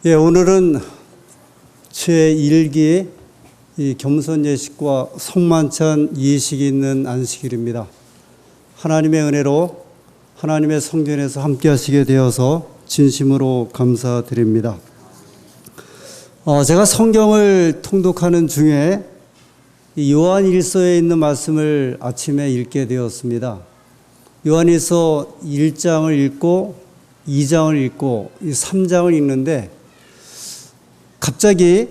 예, 오늘은 제1기 이 겸손 예식과 성만찬 예식이 있는 안식일입니다. 하나님의 은혜로 하나님의 성전에서 함께 하시게 되어서 진심으로 감사드립니다. 제가 성경을 통독하는 중에 요한일서에 있는 말씀을 아침에 읽게 되었습니다. 요한일서 1장을 읽고 2장을 읽고 3장을 읽는데 갑자기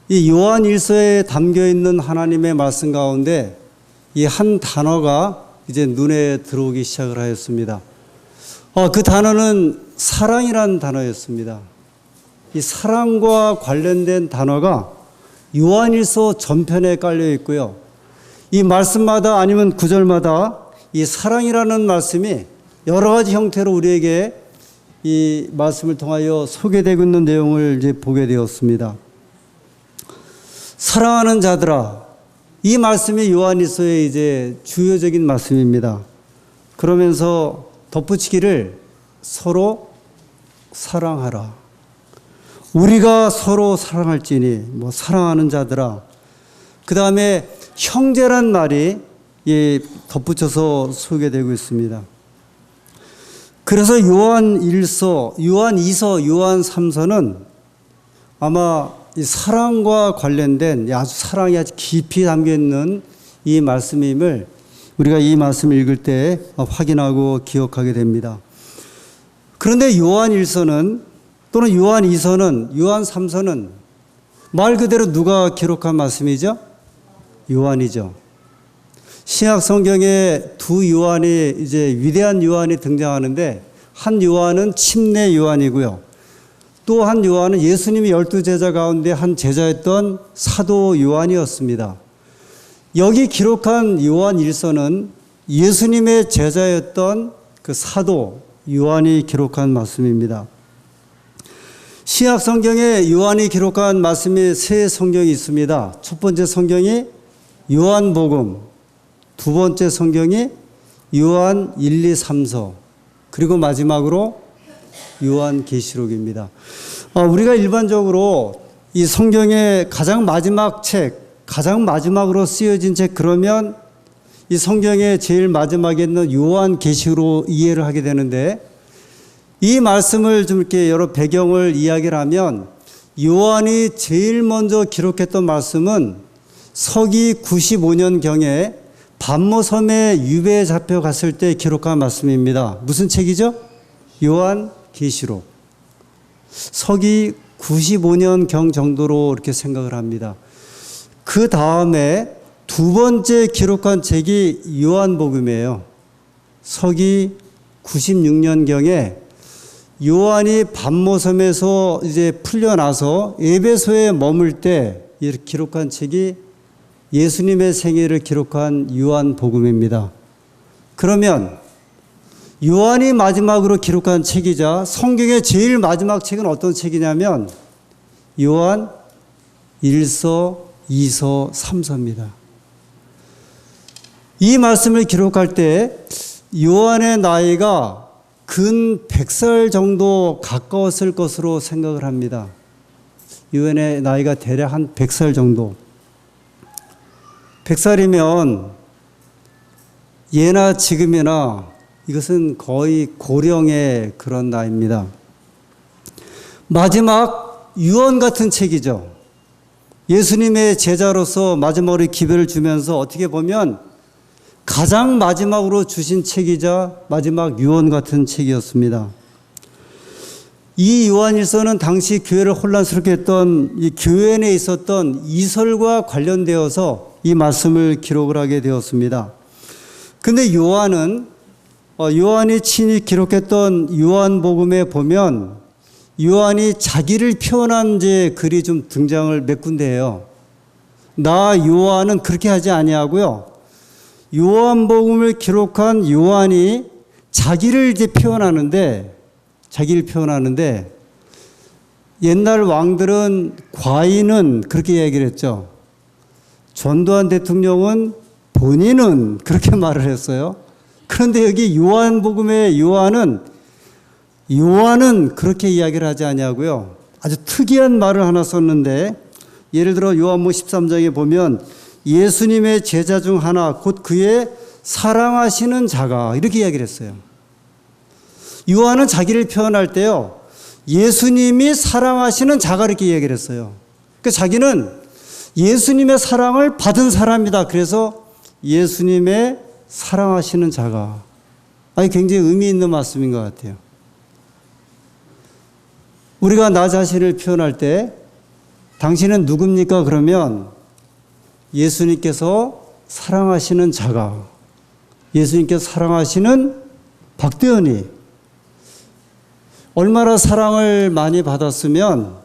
이 요한일서에 담겨 있는 하나님의 말씀 가운데 이 한 단어가 이제 눈에 들어오기 시작을 하였습니다. 그 단어는 사랑이라는 단어였습니다. 이 사랑과 관련된 단어가 요한일서 전편에 깔려 있고요. 이 말씀마다 아니면 구절마다 이 사랑이라는 말씀이 여러 가지 형태로 우리에게 이 말씀을 통하여 소개되고 있는 내용을 이제 보게 되었습니다. 사랑하는 자들아, 이 말씀이 요한일서의 이제 주요적인 말씀입니다. 그러면서 덧붙이기를 서로 사랑하라. 우리가 서로 사랑할지니, 사랑하는 자들아. 그 다음에 형제란 말이 덧붙여서 소개되고 있습니다. 그래서 요한일서, 요한이서, 요한삼서는 아마 이 사랑과 관련된 아주 사랑이 아주 깊이 담겨 있는 이 말씀임을 우리가 이 말씀을 읽을 때 확인하고 기억하게 됩니다. 그런데 요한일서는 또는 요한이서는 요한삼서는 말 그대로 누가 기록한 말씀이죠? 요한이죠. 신약 성경에 두 요한이 이제 위대한 요한이 등장하는데 한 요한은 침례 요한이고요. 또 한 요한은 예수님이 12제자 가운데 한 제자였던 사도 요한이었습니다. 여기 기록한 요한일서는 예수님의 제자였던 그 사도 요한이 기록한 말씀입니다. 신약 성경에 요한이 기록한 말씀이 세 성경이 있습니다. 첫 번째 성경이 요한복음, 두 번째 성경이 요한 1, 2, 3서, 그리고 마지막으로 요한계시록입니다. 우리가 일반적으로 이 성경의 가장 마지막 책, 가장 마지막으로 쓰여진 책 그러면 이 성경의 제일 마지막에 있는 요한계시록으로 이해를 하게 되는데 이 말씀을 좀 이렇게 여러 배경을 이야기를 하면 요한이 제일 먼저 기록했던 말씀은 서기 95년경에 반모섬에 유배에 잡혀갔을 때 기록한 말씀입니다. 무슨 책이죠? 요한계시록. 서기 95년경 정도로 이렇게 생각을 합니다. 그 다음에 두 번째 기록한 책이 요한복음이에요. 서기 96년경에 요한이 반모섬에서 이제 풀려나서 에베소에 머물 때 이렇게 기록한 책이 예수님의 생애를 기록한 요한복음입니다. 그러면 요한이 마지막으로 기록한 책이자 성경의 제일 마지막 책은 어떤 책이냐면 요한 1서, 2서, 3서입니다. 이 말씀을 기록할 때 요한의 나이가 근 100살 정도 가까웠을 것으로 생각을 합니다. 요한의 나이가 대략 한 100살 정도. 100살이면 예나 지금이나 이것은 거의 고령의 그런 나이입니다. 마지막 유언 같은 책이죠. 예수님의 제자로서 마지막으로 기별을 주면서 어떻게 보면 가장 마지막으로 주신 책이자 마지막 유언 같은 책이었습니다. 이 요한일서는 당시 교회를 혼란스럽게 했던 이 교회 내에 있었던 이설과 관련되어서 이 말씀을 기록을 하게 되었습니다. 근데 요한이 친히 기록했던 요한복음에 보면 요한이 자기를 표현한 이제 글이 좀 등장을 몇 군데해요. 나 요한은 그렇게 하지 아니하고요. 요한복음을 기록한 요한이 자기를 이제 표현하는데 옛날 왕들은 과인은 그렇게 얘기를 했죠. 전두환 대통령은 본인은 그렇게 말을 했어요. 그런데 여기 요한복음의 요한은 요한은 그렇게 이야기를 하지 아니하고요. 아주 특이한 말을 하나 썼는데, 예를 들어 요한복음 13장에 보면 예수님의 제자 중 하나 곧 그의 사랑하시는 자가, 이렇게 이야기를 했어요. 요한은 자기를 표현할 때요, 예수님이 사랑하시는 자가, 이렇게 이야기를 했어요. 그러니까 자기는 예수님의 사랑을 받은 사람이다. 그래서 예수님의 사랑하시는 자가. 아니, 굉장히 의미 있는 말씀인 것 같아요. 우리가 나 자신을 표현할 때 당신은 누굽니까? 그러면 예수님께서 사랑하시는 자가, 예수님께서 사랑하시는 박대현이 얼마나 사랑을 많이 받았으면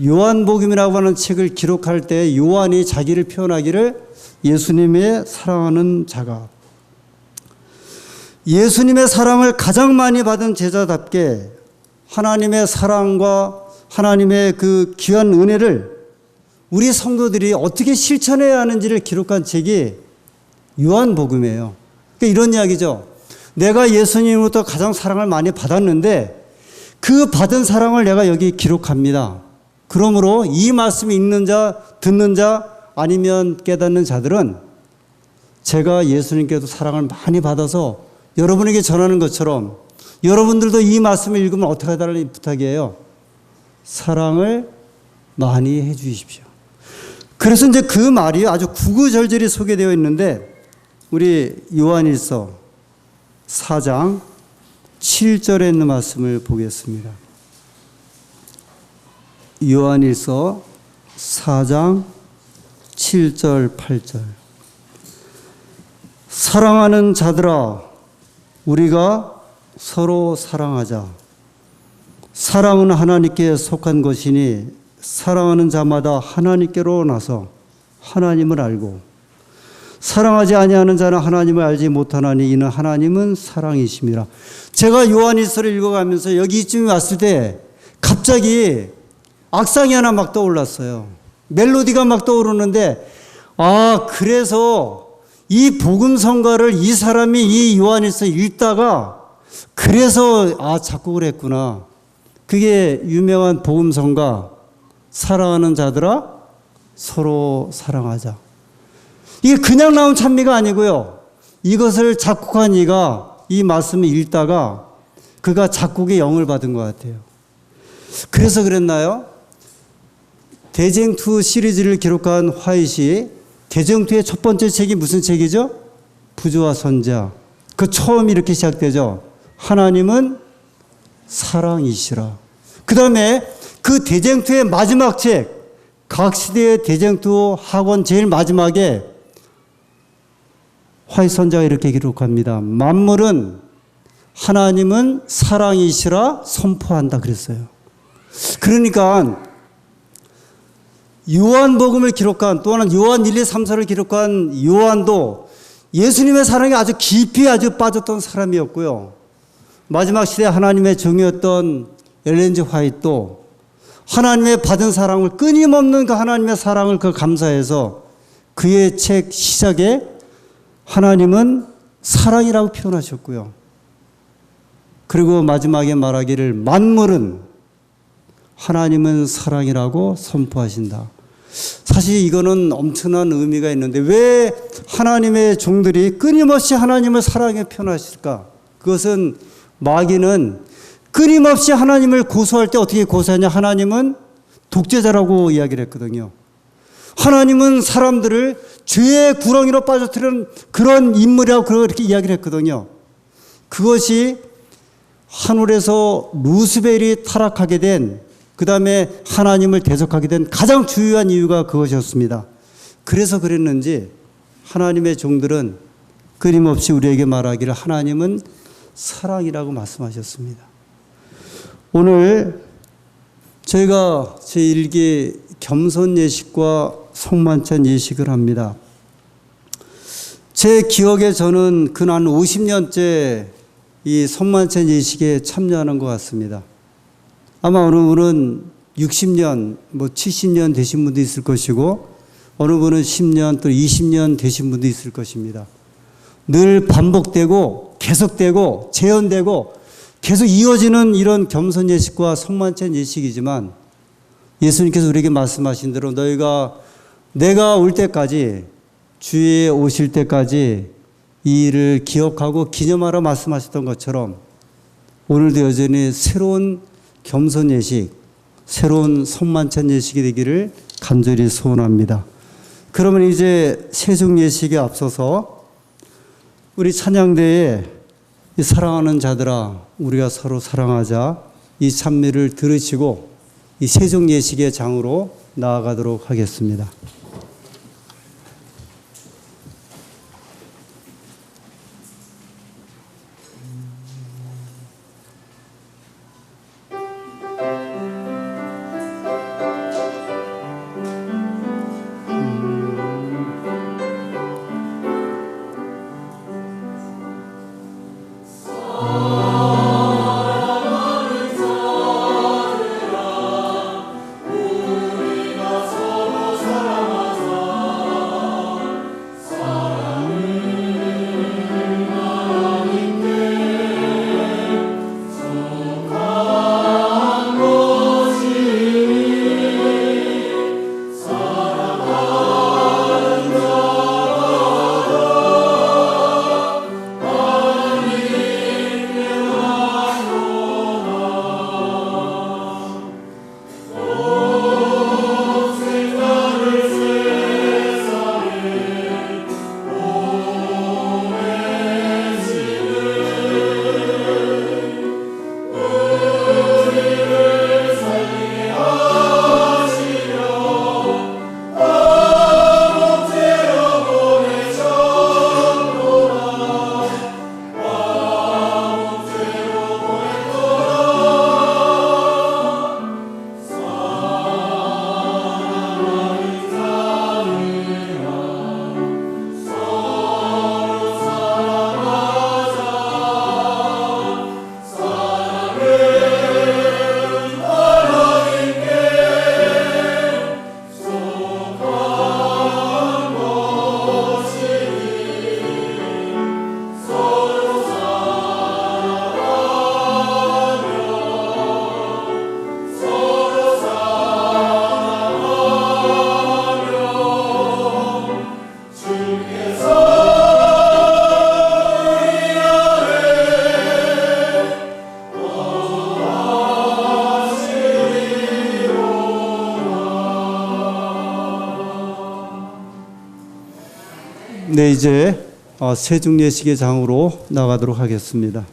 요한복음이라고 하는 책을 기록할 때 요한이 자기를 표현하기를 예수님의 사랑하는 자가, 예수님의 사랑을 가장 많이 받은 제자답게 하나님의 사랑과 하나님의 그 귀한 은혜를 우리 성도들이 어떻게 실천해야 하는지를 기록한 책이 요한복음이에요. 그러니까 이런 이야기죠. 내가 예수님으로부터 가장 사랑을 많이 받았는데 그 받은 사랑을 내가 여기 기록합니다. 그러므로 이 말씀이 읽는 자, 듣는 자, 아니면 깨닫는 자들은 제가 예수님께도 사랑을 많이 받아서 여러분에게 전하는 것처럼 여러분들도 이 말씀을 읽으면 어떻게 해달라는 부탁이에요. 사랑을 많이 해 주십시오. 그래서 이제 그 말이 아주 구구절절히 소개되어 있는데, 우리 요한일서 4장 7절에 있는 말씀을 보겠습니다. 요한일서 4장 7절 8절. 사랑하는 자들아, 우리가 서로 사랑하자. 사랑은 하나님께 속한 것이니 사랑하는 자마다 하나님께로 나서 하나님을 알고, 사랑하지 아니하는 자는 하나님을 알지 못하나니 이는 하나님은 사랑이심이라. 제가 요한일서를 읽어가면서 여기 이쯤에 왔을 때 갑자기 악상이 하나 막 떠올랐어요. 멜로디가 막 떠오르는데, 그래서 이 복음성가를 이 사람이 이 요한일서 읽다가 그래서 작곡을 했구나. 그게 유명한 복음성가, 사랑하는 자들아 서로 사랑하자. 이게 그냥 나온 찬미가 아니고요. 이것을 작곡한 이가 이 말씀을 읽다가 그가 작곡의 영을 받은 것 같아요. 그래서 그랬나요? 대쟁투 시리즈를 기록한 화이시, 대쟁투의 첫 번째 책이 무슨 책이죠? 부조와 선자. 그 처음이 이렇게 시작되죠. 하나님은 사랑이시라. 그 다음에 그 대쟁투의 마지막 책, 각 시대의 대쟁투 학원 제일 마지막에 화이시 선자가 이렇게 기록합니다. 만물은 하나님은 사랑이시라 선포한다 그랬어요. 그러니까 요한복음을 기록한, 또 하나는 요한 1, 2, 3, 4를 기록한 요한도 예수님의 사랑에 아주 깊이 빠졌던 사람이었고요. 마지막 시대 하나님의 종이었던 엘렌 G 화이트도 하나님의 받은 사랑을, 끊임없는 그 하나님의 사랑을 감사해서 그의 책 시작에 하나님은 사랑이라고 표현하셨고요. 그리고 마지막에 말하기를 만물은 하나님은 사랑이라고 선포하신다. 사실 이거는 엄청난 의미가 있는데 왜 하나님의 종들이 끊임없이 하나님을 사랑해 표현하실까? 그것은 마귀는 끊임없이 하나님을 고소할 때 어떻게 고소하냐? 하나님은 독재자라고 이야기를 했거든요. 하나님은 사람들을 죄의 구렁이로 빠져들은 그런 인물이라고 그렇게 이야기를 했거든요. 그것이 하늘에서 루스벨이 타락하게 된, 그 다음에 하나님을 대적하게 된 가장 주요한 이유가 그것이었습니다. 그래서 그랬는지 하나님의 종들은 끊임없이 우리에게 말하기를 하나님은 사랑이라고 말씀하셨습니다. 오늘 저희가 제1기 겸손 예식과 성만찬 예식을 합니다. 제 기억에 저는 근 한 50년째 이 성만찬 예식에 참여하는 것 같습니다. 아마 어느 분은 60년, 70년 되신 분도 있을 것이고 어느 분은 10년 또 20년 되신 분도 있을 것입니다. 늘 반복되고 계속되고 재현되고 계속 이어지는 이런 겸손 예식과 성만찬 예식이지만 예수님께서 우리에게 말씀하신 대로 너희가 내가 올 때까지, 주에 오실 때까지 이 일을 기억하고 기념하라 말씀하셨던 것처럼 오늘도 여전히 새로운 겸손 예식, 새로운 성만찬 예식이 되기를 간절히 소원합니다. 그러면 이제 세종 예식에 앞서서 우리 찬양대에 이 사랑하는 자들아 우리가 서로 사랑하자, 이 찬미를 들으시고 이 세종 예식의 장으로 나아가도록 하겠습니다. 네, 이제 세종 예식의 장으로 나가도록 하겠습니다.